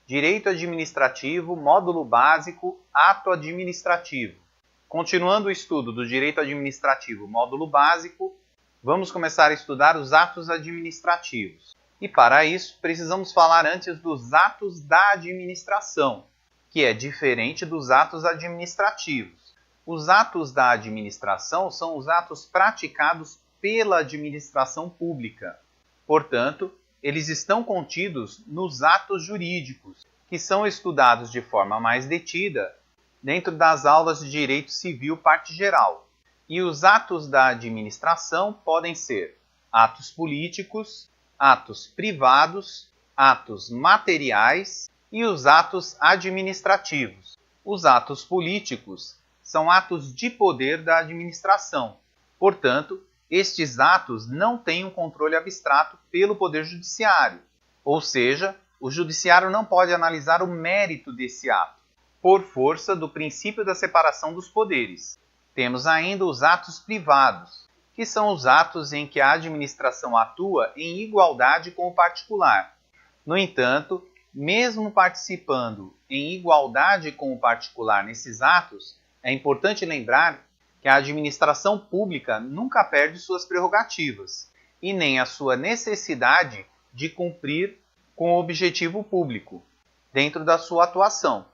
Direito Administrativo, Módulo Básico, Ato Administrativo. Continuando o estudo do Direito Administrativo, Módulo Básico, vamos começar a estudar os atos administrativos. E para isso, precisamos falar antes dos atos da administração, que é diferente dos atos administrativos. Os atos da administração são os atos praticados pela administração pública. Portanto, eles estão contidos nos atos jurídicos, que são estudados de forma mais detida dentro das aulas de Direito Civil Parte Geral. E os atos da administração podem ser atos políticos, atos privados, atos materiais e os atos administrativos. Os atos políticos são atos de poder da administração. Portanto, estes atos não têm um controle abstrato pelo Poder Judiciário, ou seja, o Judiciário não pode analisar o mérito desse ato, por força do princípio da separação dos poderes. Temos ainda os atos privados, que são os atos em que a administração atua em igualdade com o particular. No entanto, mesmo participando em igualdade com o particular nesses atos, é importante lembrar que a administração pública nunca perde suas prerrogativas e nem a sua necessidade de cumprir com o objetivo público dentro da sua atuação.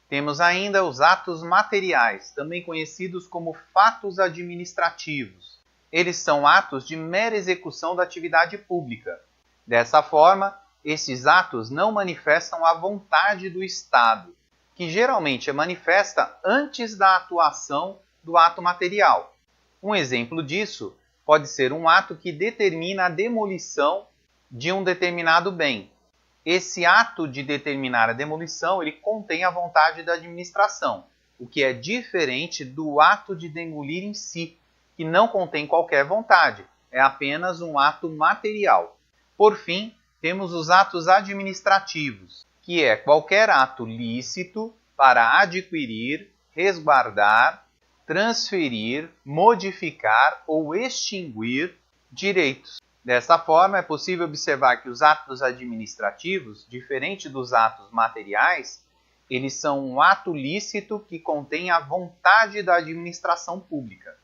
Temos ainda os atos materiais, também conhecidos como fatos administrativos. Eles são atos de mera execução da atividade pública. Dessa forma, esses atos não manifestam a vontade do Estado, que geralmente é manifesta antes da atuação do ato material. Um exemplo disso pode ser um ato que determina a demolição de um determinado bem. Esse ato de determinar a demolição, ele contém a vontade da administração, o que é diferente do ato de demolir em si, que não contém qualquer vontade, é apenas um ato material. Por fim, temos os atos administrativos, que é qualquer ato lícito para adquirir, resguardar, transferir, modificar ou extinguir direitos. Dessa forma, é possível observar que os atos administrativos, diferente dos atos materiais, eles são um ato lícito que contém a vontade da administração pública.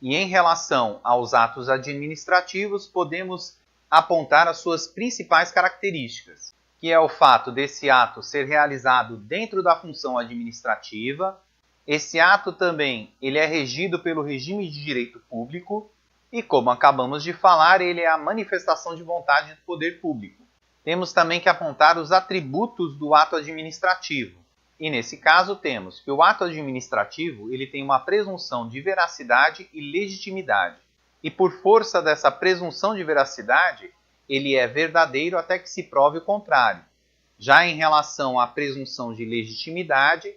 E em relação aos atos administrativos, podemos apontar as suas principais características, que é o fato desse ato ser realizado dentro da função administrativa. Esse ato também ele é regido pelo regime de direito público e, como acabamos de falar, ele é a manifestação de vontade do poder público. Temos também que apontar os atributos do ato administrativo. E nesse caso temos que o ato administrativo ele tem uma presunção de veracidade e legitimidade. E por força dessa presunção de veracidade, ele é verdadeiro até que se prove o contrário. Já em relação à presunção de legitimidade,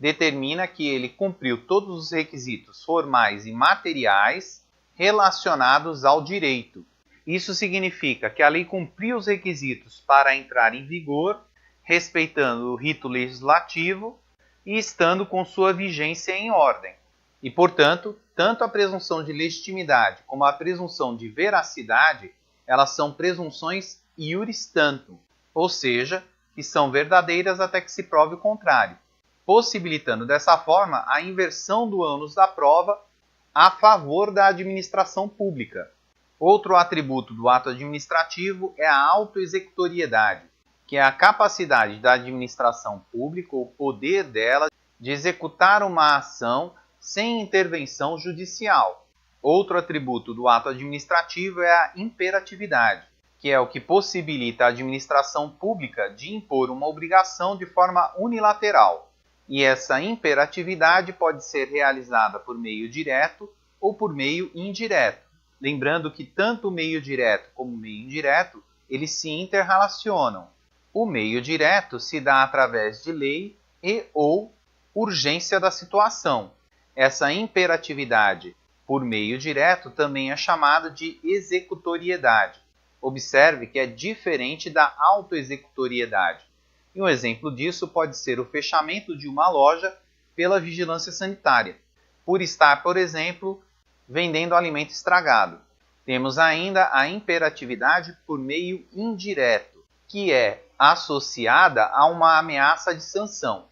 determina que ele cumpriu todos os requisitos formais e materiais relacionados ao direito. Isso significa que a lei cumpriu os requisitos para entrar em vigor, respeitando o rito legislativo e estando com sua vigência em ordem. E, portanto, tanto a presunção de legitimidade como a presunção de veracidade, elas são presunções iuris tantum, ou seja, que são verdadeiras até que se prove o contrário, possibilitando dessa forma a inversão do ônus da prova a favor da administração pública. Outro atributo do ato administrativo é a autoexecutoriedade, que é a capacidade da administração pública, o poder dela, de executar uma ação sem intervenção judicial. Outro atributo do ato administrativo é a imperatividade, que é o que possibilita a administração pública de impor uma obrigação de forma unilateral. E essa imperatividade pode ser realizada por meio direto ou por meio indireto. Lembrando que tanto o meio direto como o meio indireto, eles se interrelacionam. O meio direto se dá através de lei e ou urgência da situação. Essa imperatividade por meio direto também é chamada de executoriedade. Observe que é diferente da autoexecutoriedade. E um exemplo disso pode ser o fechamento de uma loja pela vigilância sanitária, por estar, por exemplo, vendendo alimento estragado. Temos ainda a imperatividade por meio indireto, que é associada a uma ameaça de sanção.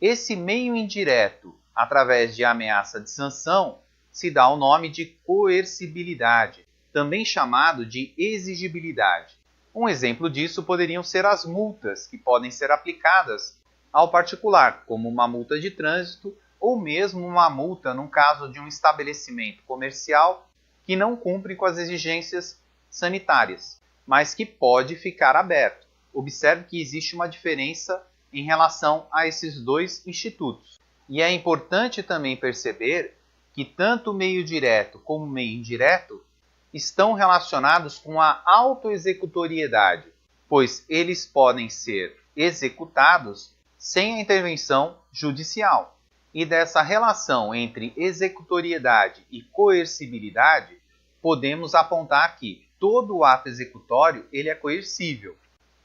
Esse meio indireto, através de ameaça de sanção, se dá o nome de coercibilidade, também chamado de exigibilidade. Um exemplo disso poderiam ser as multas que podem ser aplicadas ao particular, como uma multa de trânsito ou mesmo uma multa no caso de um estabelecimento comercial que não cumpre com as exigências sanitárias, mas que pode ficar aberto. Observe que existe uma diferença em relação a esses dois institutos. E é importante também perceber que tanto o meio direto como o meio indireto estão relacionados com a autoexecutoriedade, pois eles podem ser executados sem a intervenção judicial. E dessa relação entre executoriedade e coercibilidade, podemos apontar que todo ato executório ele é coercível.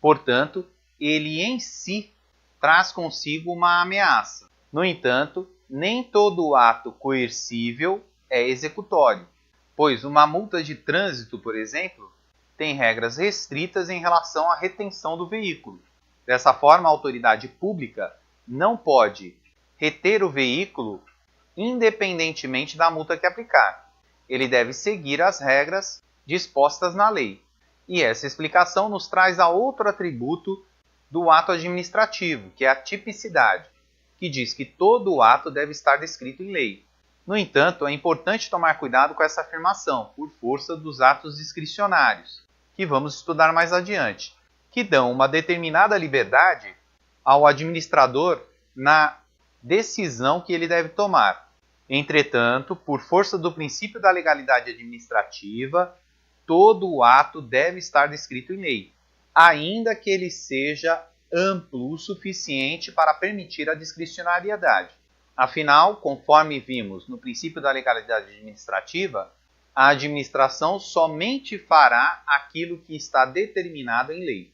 Portanto, ele em si traz consigo uma ameaça. No entanto, nem todo ato coercível é executório, pois uma multa de trânsito, por exemplo, tem regras restritas em relação à retenção do veículo. Dessa forma, a autoridade pública não pode reter o veículo independentemente da multa que aplicar. Ele deve seguir as regras dispostas na lei. E essa explicação nos traz a outro atributo do ato administrativo, que é a tipicidade, que diz que todo ato deve estar descrito em lei. No entanto, é importante tomar cuidado com essa afirmação, por força dos atos discricionários, que vamos estudar mais adiante, que dão uma determinada liberdade ao administrador na decisão que ele deve tomar. Entretanto, por força do princípio da legalidade administrativa, todo o ato deve estar descrito em lei, ainda que ele seja amplo o suficiente para permitir a discricionariedade. Afinal, conforme vimos no princípio da legalidade administrativa, a administração somente fará aquilo que está determinado em lei.